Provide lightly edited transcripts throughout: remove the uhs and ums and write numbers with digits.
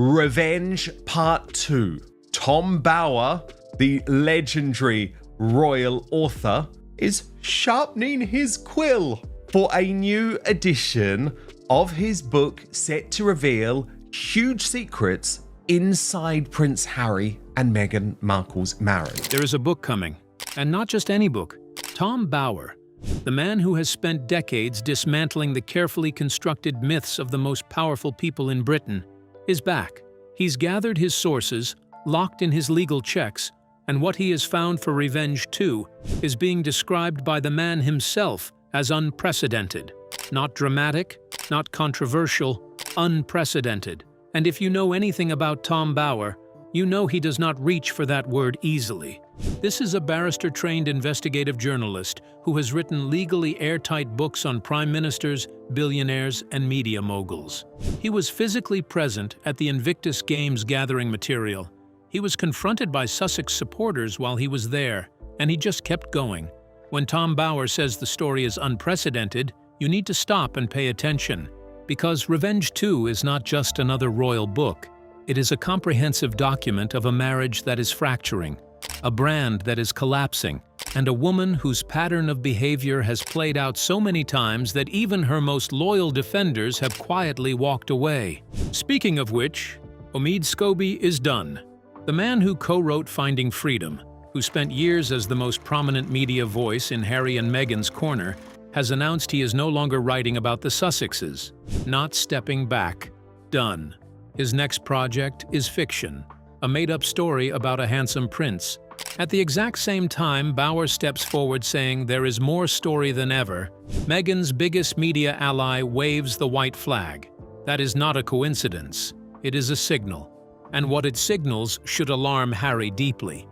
Revenge Part 2. Tom Bower, the legendary royal author, is sharpening his quill for a new edition of his book set to reveal huge secrets inside Prince Harry and Meghan Markle's marriage. There is a book coming, and not just any book. Tom Bower, the man who has spent decades dismantling the carefully constructed myths of the most powerful people in Britain, is back. He's gathered his sources, locked in his legal checks, and what he has found for Revenge 2 is being described by the man himself as unprecedented. Not dramatic, not controversial, unprecedented. And if you know anything about Tom Bower, you know he does not reach for that word easily. This is a barrister-trained investigative journalist who has written legally airtight books on prime ministers, billionaires, and media moguls. He was physically present at the Invictus Games gathering material. He was confronted by Sussex supporters while he was there, and he just kept going. When Tom Bower says the story is unprecedented, you need to stop and pay attention, because Revenge 2 is not just another royal book. It is a comprehensive document of a marriage that is fracturing, a brand that is collapsing, and a woman whose pattern of behavior has played out so many times that even her most loyal defenders have quietly walked away. Speaking of which, Omid Scobie is done. The man who co-wrote Finding Freedom, who spent years as the most prominent media voice in Harry and Meghan's corner, has announced he is no longer writing about the Sussexes. Not stepping back. Done. His next project is fiction, a made-up story about a handsome prince. At the exact same time, Bower steps forward saying there is more story than ever. Meghan's biggest media ally waves the white flag. That is not a coincidence. It is a signal. And what it signals should alarm Harry deeply.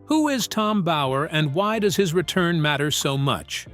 Who is Tom Bower and why does his return matter so much?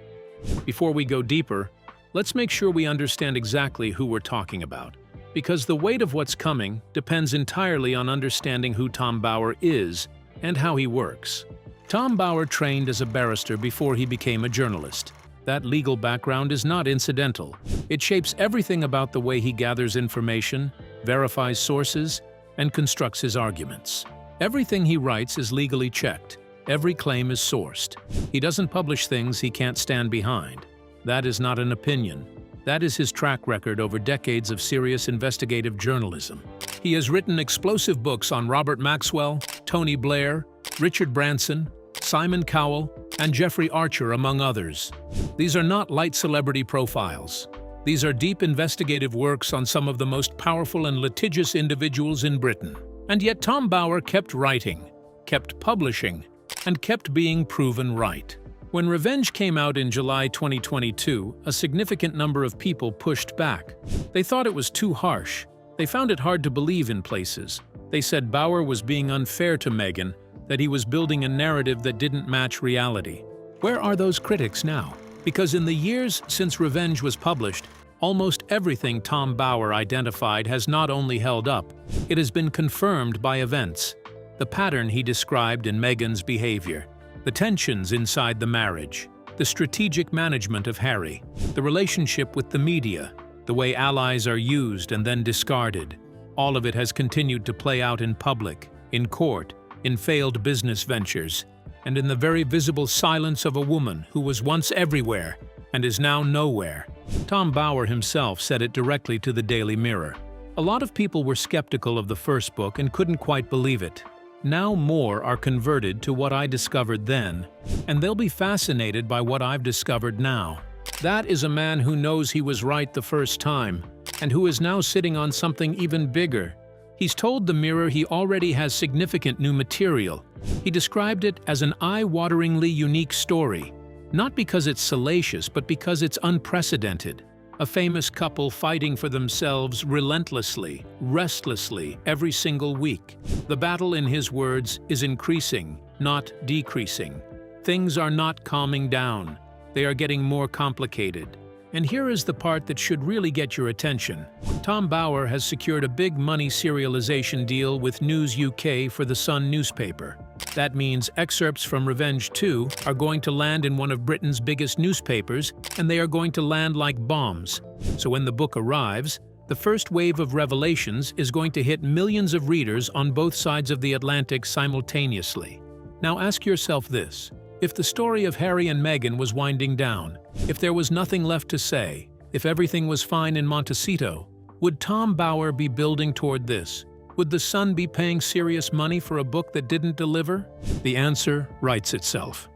Before we go deeper, let's make sure we understand exactly who we're talking about, because the weight of what's coming depends entirely on understanding who Tom Bower is and how he works. Tom Bower trained as a barrister before he became a journalist. That legal background is not incidental. It shapes everything about the way he gathers information, verifies sources, and constructs his arguments. Everything he writes is legally checked. Every claim is sourced. He doesn't publish things he can't stand behind. That is not an opinion. That is his track record over decades of serious investigative journalism. He has written explosive books on Robert Maxwell, Tony Blair, Richard Branson, Simon Cowell, and Jeffrey Archer, among others. These are not light celebrity profiles. These are deep investigative works on some of the most powerful and litigious individuals in Britain. And yet Tom Bower kept writing, kept publishing, and kept being proven right. When Revenge came out in July 2022, a significant number of people pushed back. They thought it was too harsh. They found it hard to believe in places. They said Bower was being unfair to Meghan, that he was building a narrative that didn't match reality. Where are those critics now? Because in the years since Revenge was published, almost everything Tom Bower identified has not only held up, it has been confirmed by events. The pattern he described in Meghan's behavior, the tensions inside the marriage, the strategic management of Harry, the relationship with the media, the way allies are used and then discarded. All of it has continued to play out in public, in court, in failed business ventures, and in the very visible silence of a woman who was once everywhere and is now nowhere. Tom Bower himself said it directly to the Daily Mirror. A lot of people were skeptical of the first book and couldn't quite believe it. Now more are converted to what I discovered then, and they'll be fascinated by what I've discovered now. That is a man who knows he was right the first time, and who is now sitting on something even bigger. He's told the Mirror he already has significant new material. He described it as an eye-wateringly unique story, not because it's salacious, but because it's unprecedented. A famous couple fighting for themselves relentlessly, restlessly, every single week. The battle, in his words, is increasing, not decreasing. Things are not calming down. They are getting more complicated. And here is the part that should really get your attention. Tom Bower has secured a big money serialization deal with News UK for the Sun newspaper. That means excerpts from Revenge 2 are going to land in one of Britain's biggest newspapers, and they are going to land like bombs. So when the book arrives, The first wave of revelations is going to hit millions of readers on both sides of the Atlantic simultaneously. Now ask yourself this: if the story of Harry and Meghan was winding down, if there was nothing left to say, if everything was fine in Montecito, would Tom Bower be building toward this? Would The Sun be paying serious money for a book that didn't deliver? The answer writes itself.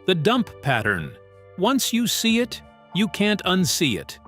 The dump pattern. Once you see it, you can't unsee it.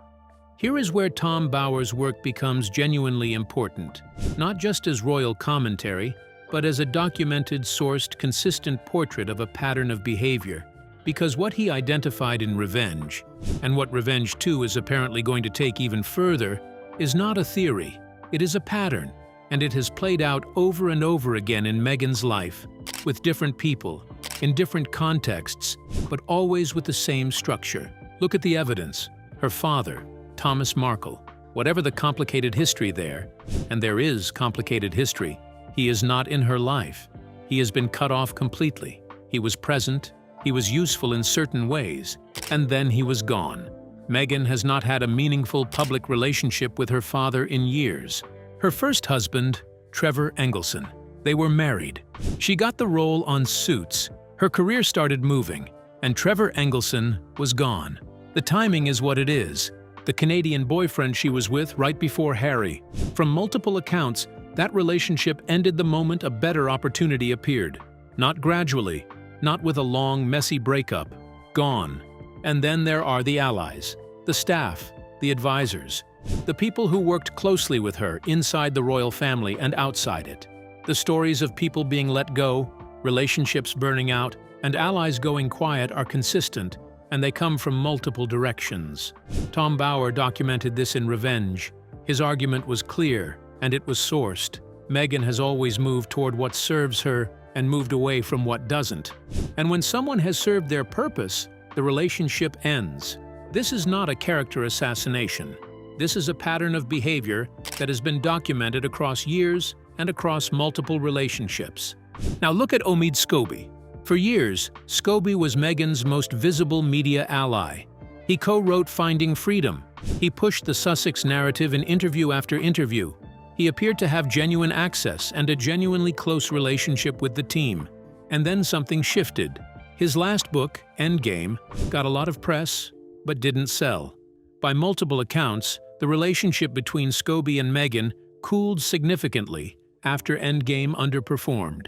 Here is where Tom Bower's work becomes genuinely important, not just as royal commentary, but as a documented, sourced, consistent portrait of a pattern of behavior. Because what he identified in Revenge, and what Revenge 2 is apparently going to take even further, is not a theory, it is a pattern, and it has played out over and over again in Meghan's life, with different people, in different contexts, but always with the same structure. Look at the evidence. Her father, Thomas Markle. Whatever the complicated history there, and there is complicated history, he is not in her life. He has been cut off completely. He was present, he was useful in certain ways, and then he was gone. Meghan has not had a meaningful public relationship with her father in years. Her first husband, Trevor Engelson. They were married. She got the role on Suits. Her career started moving, and Trevor Engelson was gone. The timing is what it is. The Canadian boyfriend she was with right before Harry. From multiple accounts, that relationship ended the moment a better opportunity appeared. Not gradually, not with a long, messy breakup. Gone. And then there are the allies, the staff, the advisors, the people who worked closely with her inside the royal family and outside it. The stories of people being let go, relationships burning out, and allies going quiet are consistent, and they come from multiple directions. Tom Bower documented this in Revenge. His argument was clear, and it was sourced. Meghan has always moved toward what serves her and moved away from what doesn't. And when someone has served their purpose, the relationship ends. This is not a character assassination. This is a pattern of behavior that has been documented across years and across multiple relationships. Now look at Omid Scobie. For years, Scobie was Meghan's most visible media ally. He co-wrote Finding Freedom. He pushed the Sussex narrative in interview after interview. He appeared to have genuine access and a genuinely close relationship with the team. And then something shifted. His last book, Endgame, got a lot of press, but didn't sell. By multiple accounts, the relationship between Scobie and Meghan cooled significantly after Endgame underperformed.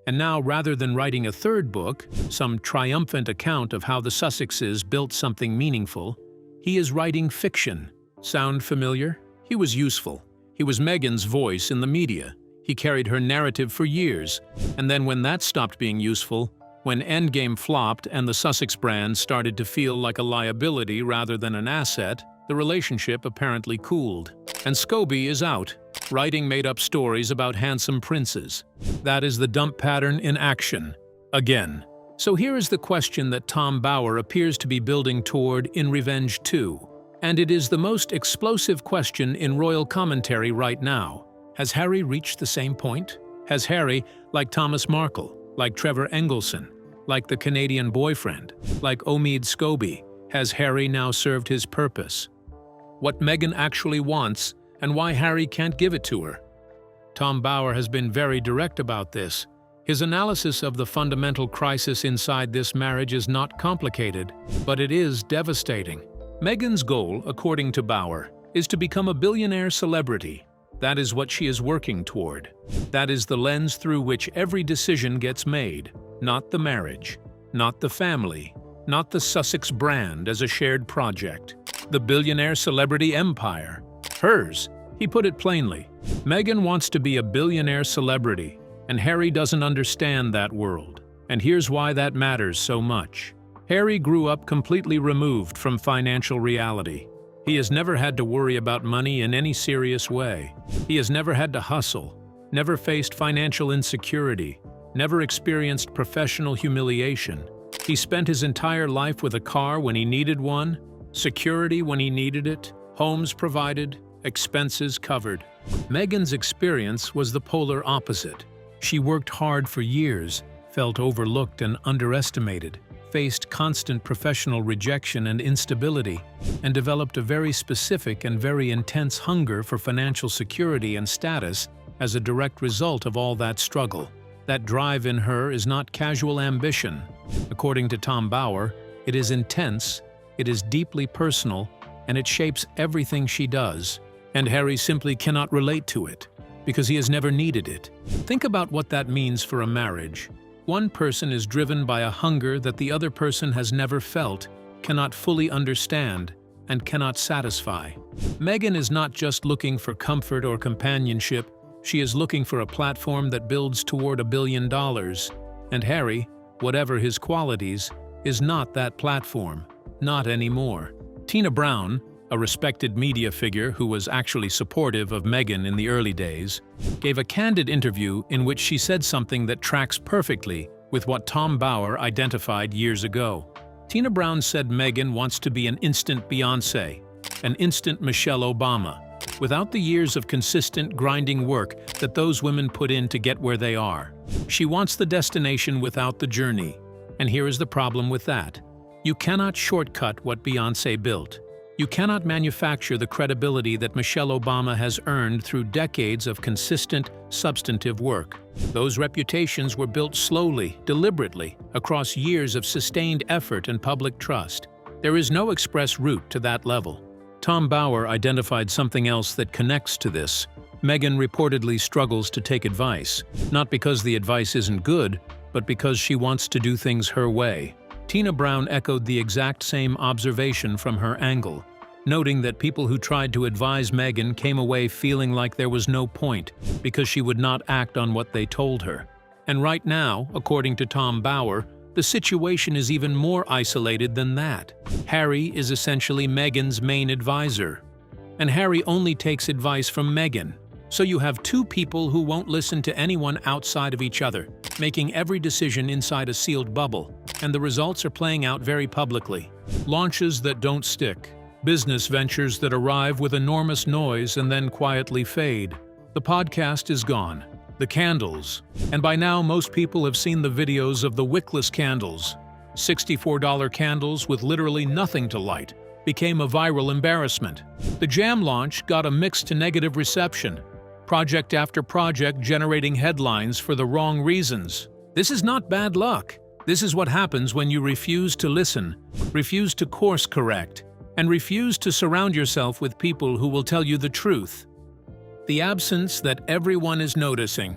And now, rather than writing a third book, some triumphant account of how the Sussexes built something meaningful, he is writing fiction. Sound familiar? He was useful. He was Meghan's voice in the media. He carried her narrative for years. And then when that stopped being useful, when Endgame flopped and the Sussex brand started to feel like a liability rather than an asset, the relationship apparently cooled. And Scobie is out, writing made-up stories about handsome princes. That is the dump pattern in action. Again. So here is the question that Tom Bower appears to be building toward in Revenge 2. And it is the most explosive question in royal commentary right now. Has Harry reached the same point? Has Harry, like Thomas Markle, like Trevor Engelson, like the Canadian boyfriend, like Omid Scobie, has Harry now served his purpose? What Meghan actually wants, and why Harry can't give it to her? Tom Bower has been very direct about this. His analysis of the fundamental crisis inside this marriage is not complicated, but it is devastating. Meghan's goal, according to Bower, is to become a billionaire celebrity. That is what she is working toward. That is the lens through which every decision gets made, not the marriage, not the family, not the Sussex brand as a shared project. The billionaire celebrity empire. Hers. He put it plainly. Meghan wants to be a billionaire celebrity, and Harry doesn't understand that world. And here's why that matters so much. Harry grew up completely removed from financial reality. He has never had to worry about money in any serious way. He has never had to hustle, never faced financial insecurity, never experienced professional humiliation. He spent his entire life with a car when he needed one, security when he needed it, homes provided, expenses covered. Meghan's experience was the polar opposite. She worked hard for years, felt overlooked and underestimated, faced constant professional rejection and instability, and developed a very specific and very intense hunger for financial security and status as a direct result of all that struggle. That drive in her is not casual ambition. According to Tom Bower, it is intense, it is deeply personal, and it shapes everything she does. And Harry simply cannot relate to it, because he has never needed it. Think about what that means for a marriage. One person is driven by a hunger that the other person has never felt, cannot fully understand, and cannot satisfy. Meghan is not just looking for comfort or companionship, she is looking for a platform that builds toward $1 billion. And Harry, whatever his qualities, is not that platform. Not anymore. Tina Brown, a respected media figure who was actually supportive of Meghan in the early days, gave a candid interview in which she said something that tracks perfectly with what Tom Bower identified years ago. Tina Brown said Meghan wants to be an instant Beyoncé, an instant Michelle Obama, without the years of consistent, grinding work that those women put in to get where they are. She wants the destination without the journey. And here is the problem with that. You cannot shortcut what Beyoncé built. You cannot manufacture the credibility that Michelle Obama has earned through decades of consistent, substantive work. Those reputations were built slowly, deliberately, across years of sustained effort and public trust. There is no express route to that level. Tom Bower identified something else that connects to this. Meghan reportedly struggles to take advice, not because the advice isn't good, but because she wants to do things her way. Tina Brown echoed the exact same observation from her angle, noting that people who tried to advise Meghan came away feeling like there was no point because she would not act on what they told her. And right now, according to Tom Bower, the situation is even more isolated than that. Harry is essentially Meghan's main advisor, and Harry only takes advice from Meghan. So you have two people who won't listen to anyone outside of each other, making every decision inside a sealed bubble, and the results are playing out very publicly. Launches that don't stick. Business ventures that arrive with enormous noise and then quietly fade. The podcast is gone. The candles. And by now, most people have seen the videos of the wickless candles. $64 candles with literally nothing to light became a viral embarrassment. The jam launch got a mixed to negative reception. Project after project generating headlines for the wrong reasons. This is not bad luck. This is what happens when you refuse to listen, refuse to course correct, and refuse to surround yourself with people who will tell you the truth. The absence that everyone is noticing.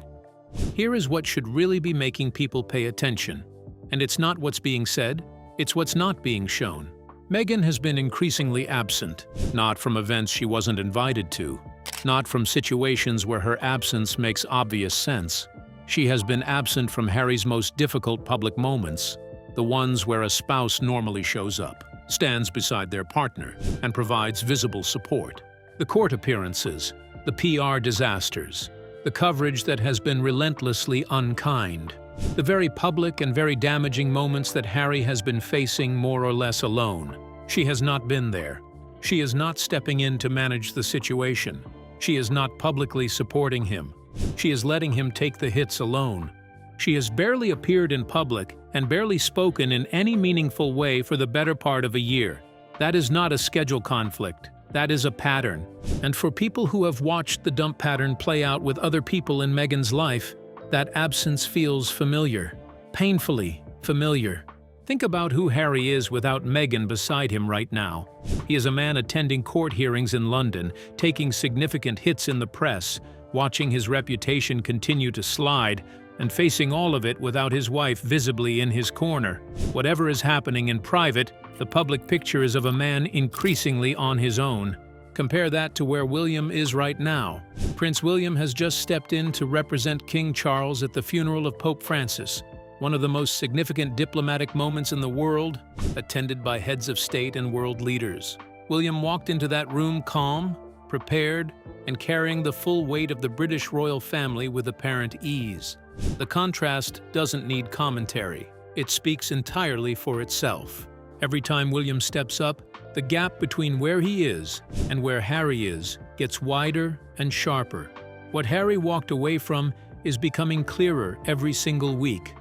Here is what should really be making people pay attention. And it's not what's being said, it's what's not being shown. Meghan has been increasingly absent, not from events she wasn't invited to, not from situations where her absence makes obvious sense. She has been absent from Harry's most difficult public moments, the ones where a spouse normally shows up, stands beside their partner, and provides visible support. The court appearances, the PR disasters, the coverage that has been relentlessly unkind, the very public and very damaging moments that Harry has been facing more or less alone. She has not been there. She is not stepping in to manage the situation. She is not publicly supporting him. She is letting him take the hits alone. She has barely appeared in public and barely spoken in any meaningful way for the better part of a year. That is not a schedule conflict. That is a pattern. And for people who have watched the dump pattern play out with other people in Meghan's life, that absence feels familiar, painfully familiar. Think about who Harry is without Meghan beside him right now. He is a man attending court hearings in London, taking significant hits in the press, watching his reputation continue to slide, and facing all of it without his wife visibly in his corner. Whatever is happening in private, the public picture is of a man increasingly on his own. Compare that to where William is right now. Prince William has just stepped in to represent King Charles at the funeral of Pope Francis, one of the most significant diplomatic moments in the world, attended by heads of state and world leaders. William walked into that room calm, prepared, and carrying the full weight of the British royal family with apparent ease. The contrast doesn't need commentary. It speaks entirely for itself. Every time William steps up, the gap between where he is and where Harry is gets wider and sharper. What Harry walked away from is becoming clearer every single week.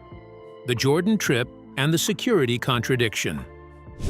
The Jordan trip, and the security contradiction.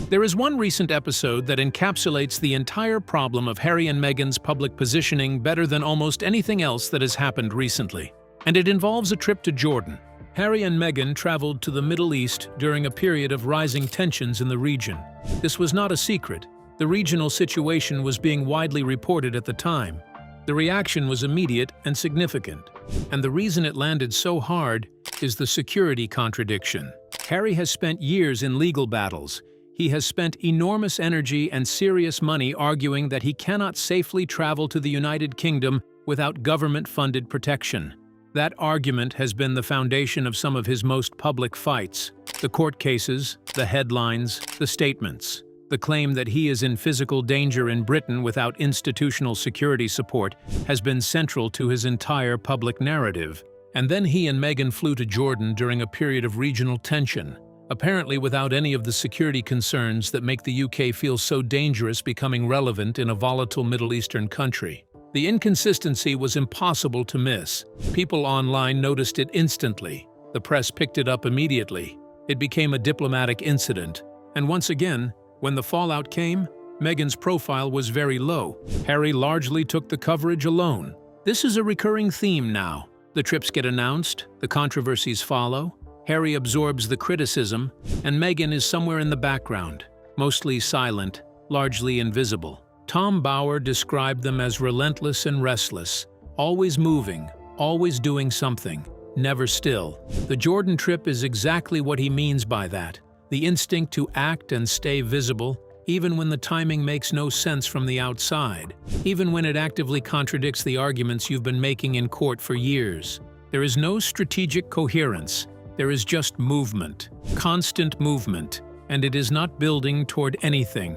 There is one recent episode that encapsulates the entire problem of Harry and Meghan's public positioning better than almost anything else that has happened recently. And it involves a trip to Jordan. Harry and Meghan traveled to the Middle East during a period of rising tensions in the region. This was not a secret. The regional situation was being widely reported at the time. The reaction was immediate and significant. And the reason it landed so hard is the security contradiction. Harry has spent years in legal battles. He has spent enormous energy and serious money arguing that he cannot safely travel to the United Kingdom without government-funded protection. That argument has been the foundation of some of his most public fights. The court cases, the headlines, the statements. The claim that he is in physical danger in Britain without institutional security support has been central to his entire public narrative. And then he and Meghan flew to Jordan during a period of regional tension, apparently without any of the security concerns that make the UK feel so dangerous becoming relevant in a volatile Middle Eastern country. The inconsistency was impossible to miss. People online noticed it instantly. The press picked it up immediately. It became a diplomatic incident. And once again, when the fallout came, Meghan's profile was very low. Harry largely took the coverage alone. This is a recurring theme now. The trips get announced, the controversies follow, Harry absorbs the criticism, and Meghan is somewhere in the background, mostly silent, largely invisible. Tom Bower described them as relentless and restless, always moving, always doing something, never still. The Jordan trip is exactly what he means by that. The instinct to act and stay visible, even when the timing makes no sense from the outside, even when it actively contradicts the arguments you've been making in court for years. There is no strategic coherence. There is just movement, constant movement, and it is not building toward anything.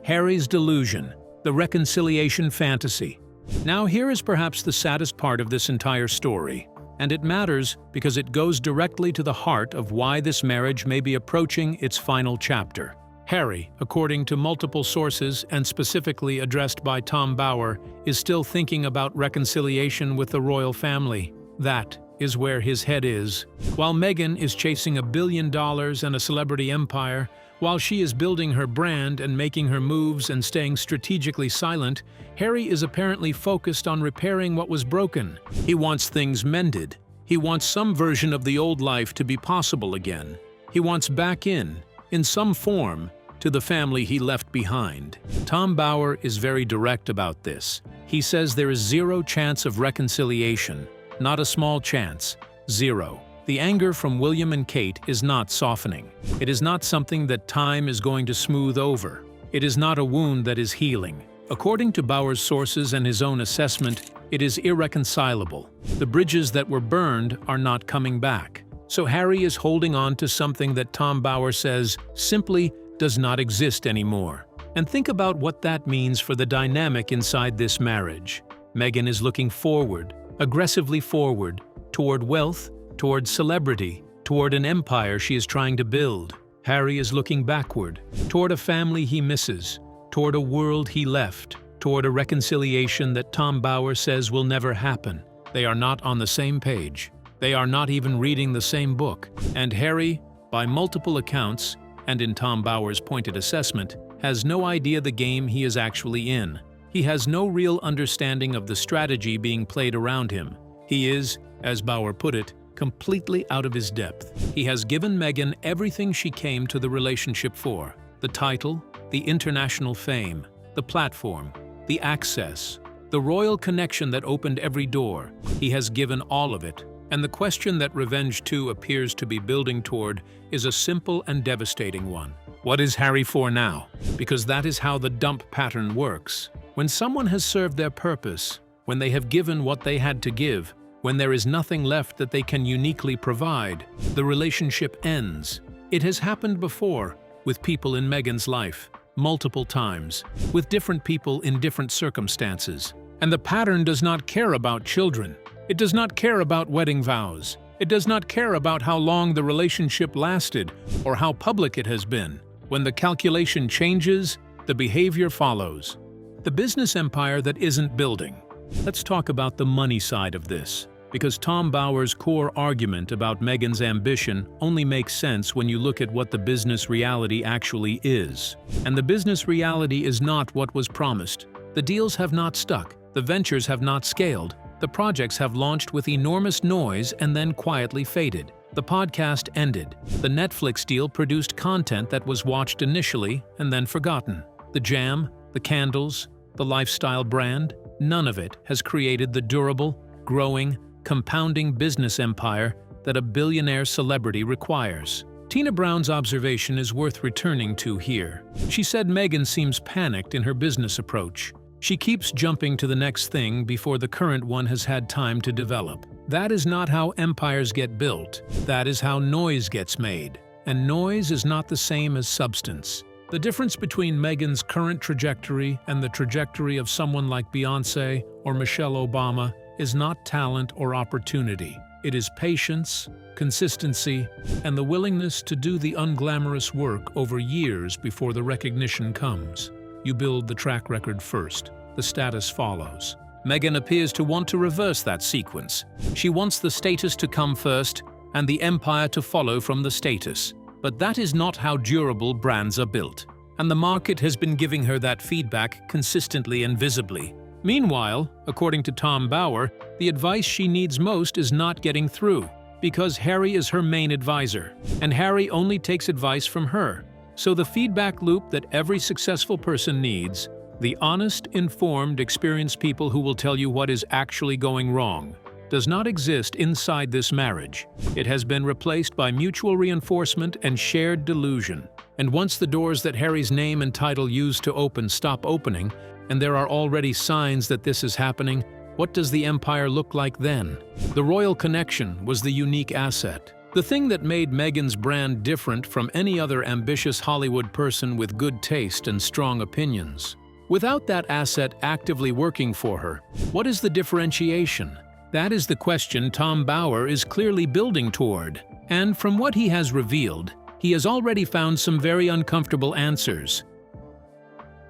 Harry's delusion, the reconciliation fantasy. Now here is perhaps the saddest part of this entire story. And it matters because it goes directly to the heart of why this marriage may be approaching its final chapter. Harry, according to multiple sources and specifically addressed by Tom Bower, is still thinking about reconciliation with the royal family. That is where his head is. While Meghan is chasing $1 billion and a celebrity empire, while she is building her brand and making her moves and staying strategically silent, Harry is apparently focused on repairing what was broken. He wants things mended. He wants some version of the old life to be possible again. He wants back in some form, to the family he left behind. Tom Bower is very direct about this. He says there is zero chance of reconciliation, not a small chance, zero. The anger from William and Kate is not softening. It is not something that time is going to smooth over. It is not a wound that is healing. According to Bower's sources and his own assessment, it is irreconcilable. The bridges that were burned are not coming back. So Harry is holding on to something that Tom Bower says simply does not exist anymore. And think about what that means for the dynamic inside this marriage. Meghan is looking forward, aggressively forward, toward wealth, toward celebrity, toward an empire she is trying to build. Harry is looking backward, toward a family he misses, toward a world he left, toward a reconciliation that Tom Bower says will never happen. They are not on the same page. They are not even reading the same book. And Harry, by multiple accounts, and in Tom Bower's pointed assessment, has no idea the game he is actually in. He has no real understanding of the strategy being played around him. He is, as Bower put it, completely out of his depth. He has given Meghan everything she came to the relationship for: the title, the international fame, the platform, the access, the royal connection that opened every door. He has given all of it. And the question that Revenge 2 appears to be building toward is a simple and devastating one. What is Harry for now? Because that is how the dump pattern works. When someone has served their purpose, when they have given what they had to give, when there is nothing left that they can uniquely provide, the relationship ends. It has happened before with people in Meghan's life, multiple times, with different people in different circumstances. And the pattern does not care about children. It does not care about wedding vows. It does not care about how long the relationship lasted or how public it has been. When the calculation changes, the behavior follows. The business empire that isn't building. Let's talk about the money side of this. because Tom Bower's core argument about Meghan's ambition only makes sense when you look at what the business reality actually is. And the business reality is not what was promised. The deals have not stuck, the ventures have not scaled, the projects have launched with enormous noise and then quietly faded. The podcast ended. The Netflix deal produced content that was watched initially and then forgotten. The jam, the candles, the lifestyle brand, none of it has created the durable, growing, compounding business empire that a billionaire celebrity requires. Tina Brown's observation is worth returning to here. She said Meghan seems panicked in her business approach. She keeps jumping to the next thing before the current one has had time to develop. That is not how empires get built. That is how noise gets made. And noise is not the same as substance. The difference between Meghan's current trajectory and the trajectory of someone like Beyoncé or Michelle Obama is not talent or opportunity. It is patience, consistency, and the willingness to do the unglamorous work over years before the recognition comes. You build the track record first. The status follows. Meghan appears to want to reverse that sequence. She wants the status to come first and the empire to follow from the status. But that is not how durable brands are built. And the market has been giving her that feedback consistently and visibly. Meanwhile, according to Tom Bower, the advice she needs most is not getting through, because Harry is her main advisor, and Harry only takes advice from her. So the feedback loop that every successful person needs, the honest, informed, experienced people who will tell you what is actually going wrong, does not exist inside this marriage. It has been replaced by mutual reinforcement and shared delusion. And once the doors that Harry's name and title used to open stop opening, and there are already signs that this is happening, what does the empire look like then? The royal connection was the unique asset. The thing that made Meghan's brand different from any other ambitious Hollywood person with good taste and strong opinions. Without that asset actively working for her, what is the differentiation? That is the question Tom Bower is clearly building toward. And from what he has revealed, he has already found some very uncomfortable answers.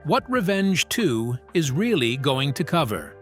What Revenge 2 is really going to cover.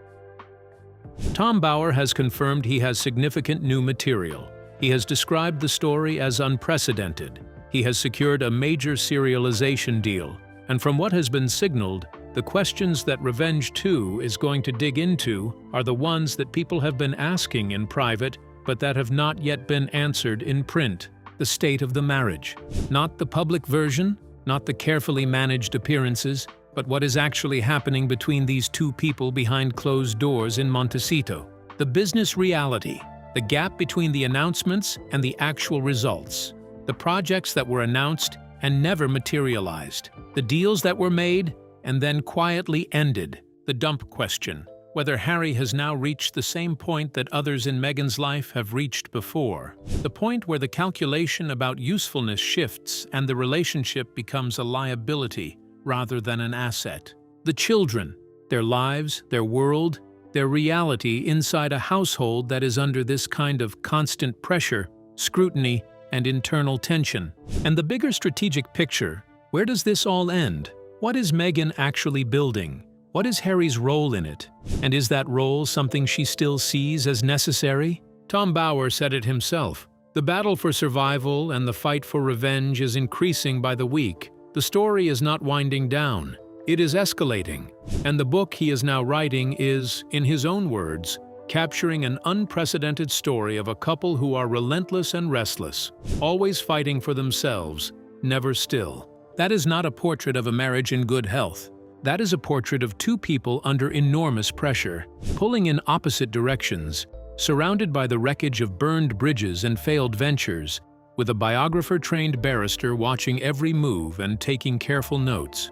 Tom Bower has confirmed he has significant new material. He has described the story as unprecedented. He has secured a major serialization deal, and from what has been signaled, the questions that Revenge 2 is going to dig into are the ones that people have been asking in private, but that have not yet been answered in print. The state of the marriage. Not the public version, not the carefully managed appearances, but what is actually happening between these two people behind closed doors in Montecito. The business reality. The gap between the announcements and the actual results. The projects that were announced and never materialized. The deals that were made and then quietly ended. The dump question. Whether Harry has now reached the same point that others in Meghan's life have reached before. The point where the calculation about usefulness shifts and the relationship becomes a liability rather than an asset. The children. Their lives, their world, their reality inside a household that is under this kind of constant pressure, scrutiny, and internal tension. And the bigger strategic picture, where does this all end? What is Meghan actually building? What is Harry's role in it? And is that role something she still sees as necessary? Tom Bower said it himself. The battle for survival and the fight for revenge is increasing by the week. The story is not winding down. It is escalating. And the book he is now writing is, in his own words, capturing an unprecedented story of a couple who are relentless and restless, always fighting for themselves, never still. That is not a portrait of a marriage in good health. That is a portrait of two people under enormous pressure, pulling in opposite directions, surrounded by the wreckage of burned bridges and failed ventures, with a biographer-trained barrister watching every move and taking careful notes.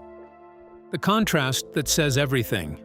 The contrast that says everything.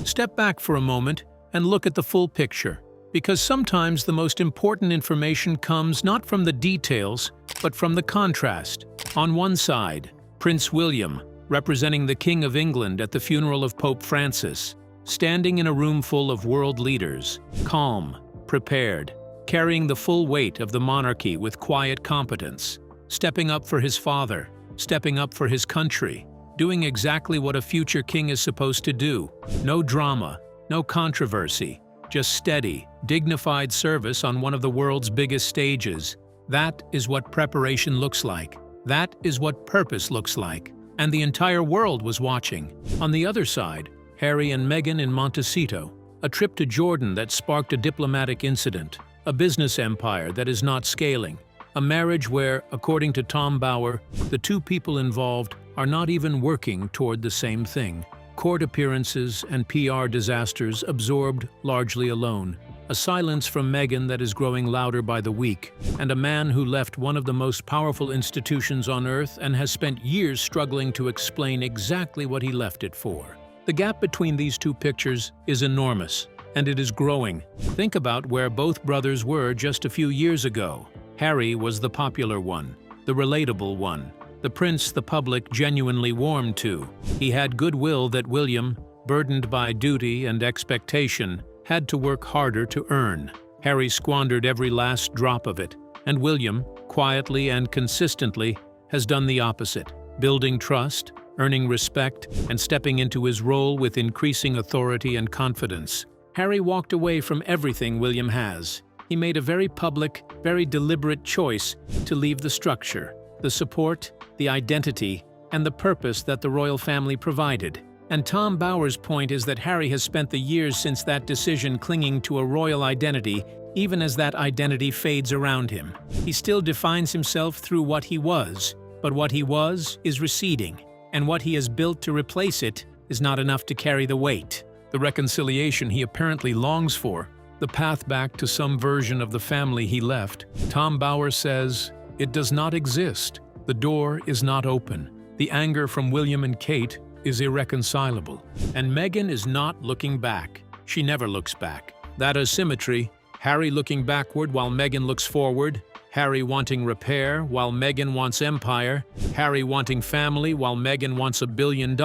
Step back for a moment and look at the full picture, because sometimes the most important information comes not from the details, but from the contrast. On one side, Prince William, representing the King of England at the funeral of Pope Francis, standing in a room full of world leaders, calm, prepared, carrying the full weight of the monarchy with quiet competence, stepping up for his father, stepping up for his country, doing exactly what a future king is supposed to do. No drama, no controversy, just steady, dignified service on one of the world's biggest stages. That is what preparation looks like. That is what purpose looks like. And the entire world was watching. On the other side, Harry and Meghan in Montecito, a trip to Jordan that sparked a diplomatic incident, a business empire that is not scaling, a marriage where, according to Tom Bower, the two people involved are not even working toward the same thing. Court appearances and PR disasters absorbed largely alone. A silence from Meghan that is growing louder by the week, and a man who left one of the most powerful institutions on earth and has spent years struggling to explain exactly what he left it for. The gap between these two pictures is enormous, and it is growing. Think about where both brothers were just a few years ago. Harry was the popular one, the relatable one, the prince the public genuinely warmed to. He had goodwill that William, burdened by duty and expectation, had to work harder to earn. Harry squandered every last drop of it, and William, quietly and consistently, has done the opposite, building trust, earning respect, and stepping into his role with increasing authority and confidence. Harry walked away from everything William has. He made a very public, very deliberate choice to leave the structure, the support, the identity, and the purpose that the royal family provided. And Tom Bower's point is that Harry has spent the years since that decision clinging to a royal identity, even as that identity fades around him. He still defines himself through what he was, but what he was is receding, and what he has built to replace it is not enough to carry the weight. The reconciliation he apparently longs for, the path back to some version of the family he left, Tom Bower says, it does not exist. The door is not open. The anger from William and Kate is irreconcilable. And Meghan is not looking back. She never looks back. That asymmetry, Harry looking backward while Meghan looks forward, Harry wanting repair while Meghan wants empire, Harry wanting family while Meghan wants $1 billion,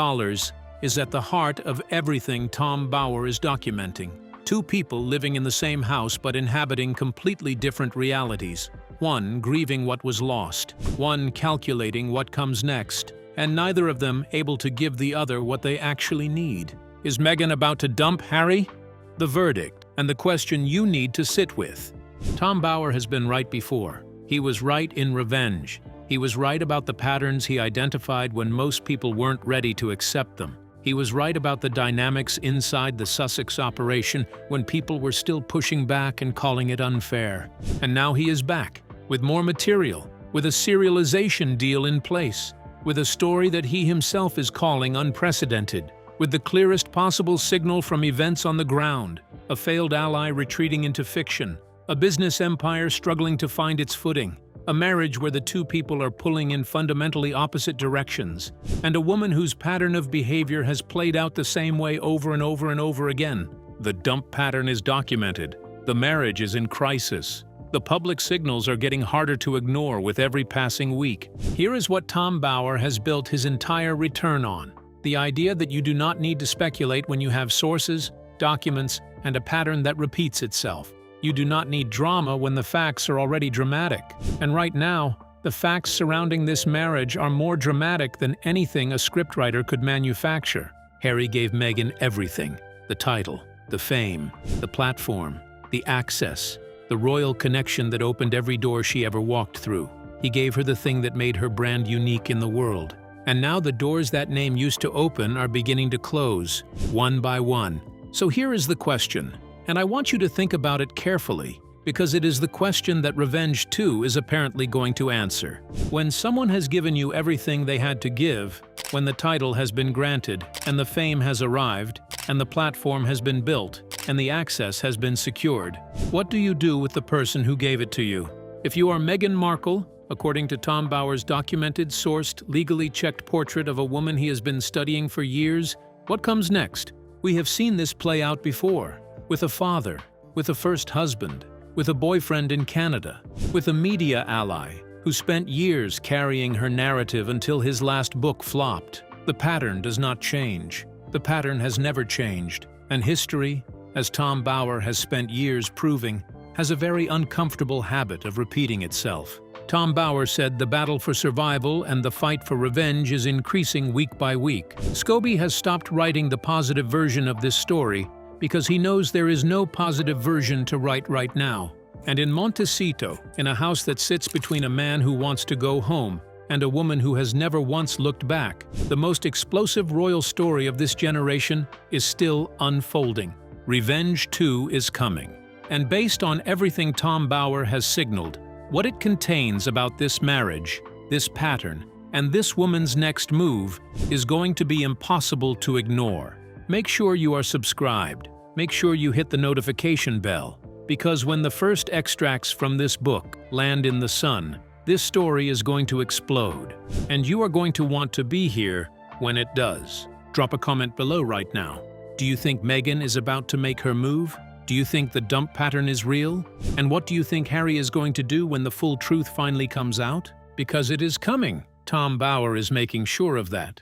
is at the heart of everything Tom Bower is documenting. Two people living in the same house but inhabiting completely different realities. One grieving what was lost, one calculating what comes next, and neither of them able to give the other what they actually need. Is Meghan about to dump Harry? The verdict, and the question you need to sit with. Tom Bower has been right before. He was right in Revenge. He was right about the patterns he identified when most people weren't ready to accept them. He was right about the dynamics inside the Sussex operation when people were still pushing back and calling it unfair. And now he is back, with more material, with a serialization deal in place, with a story that he himself is calling unprecedented, with the clearest possible signal from events on the ground, a failed ally retreating into fiction, a business empire struggling to find its footing, a marriage where the two people are pulling in fundamentally opposite directions, and a woman whose pattern of behavior has played out the same way over and over and over again. The dump pattern is documented. The marriage is in crisis. The public signals are getting harder to ignore with every passing week. Here is what Tom Bower has built his entire return on: the idea that you do not need to speculate when you have sources, documents, and a pattern that repeats itself. You do not need drama when the facts are already dramatic. And right now, the facts surrounding this marriage are more dramatic than anything a scriptwriter could manufacture. Harry gave Meghan everything: the title, the fame, the platform, the access, the royal connection that opened every door she ever walked through. He gave her the thing that made her brand unique in the world. And now the doors that name used to open are beginning to close, one by one. So here is the question, and I want you to think about it carefully, because it is the question that Revenge 2 is apparently going to answer. When someone has given you everything they had to give, when the title has been granted, and the fame has arrived, and the platform has been built, and the access has been secured, what do you do with the person who gave it to you? If you are Meghan Markle, according to Tom Bower's documented, sourced, legally checked portrait of a woman he has been studying for years, what comes next? We have seen this play out before, with a father, with a first husband, with a boyfriend in Canada, with a media ally who spent years carrying her narrative until his last book flopped. The pattern does not change. The pattern has never changed, and history, as Tom Bower has spent years proving, has a very uncomfortable habit of repeating itself. Tom Bower said the battle for survival and the fight for revenge is increasing week by week. Scobie has stopped writing the positive version of this story because he knows there is no positive version to write right now. And in Montecito, in a house that sits between a man who wants to go home and a woman who has never once looked back, the most explosive royal story of this generation is still unfolding. Revenge 2 is coming. And based on everything Tom Bower has signaled, what it contains about this marriage, this pattern, and this woman's next move is going to be impossible to ignore. Make sure you are subscribed. Make sure you hit the notification bell, because when the first extracts from this book land in the sun, this story is going to explode, and you are going to want to be here when it does. Drop a comment below right now. Do you think Meghan is about to make her move? Do you think the dump pattern is real? And what do you think Harry is going to do when the full truth finally comes out? Because it is coming. Tom Bower is making sure of that.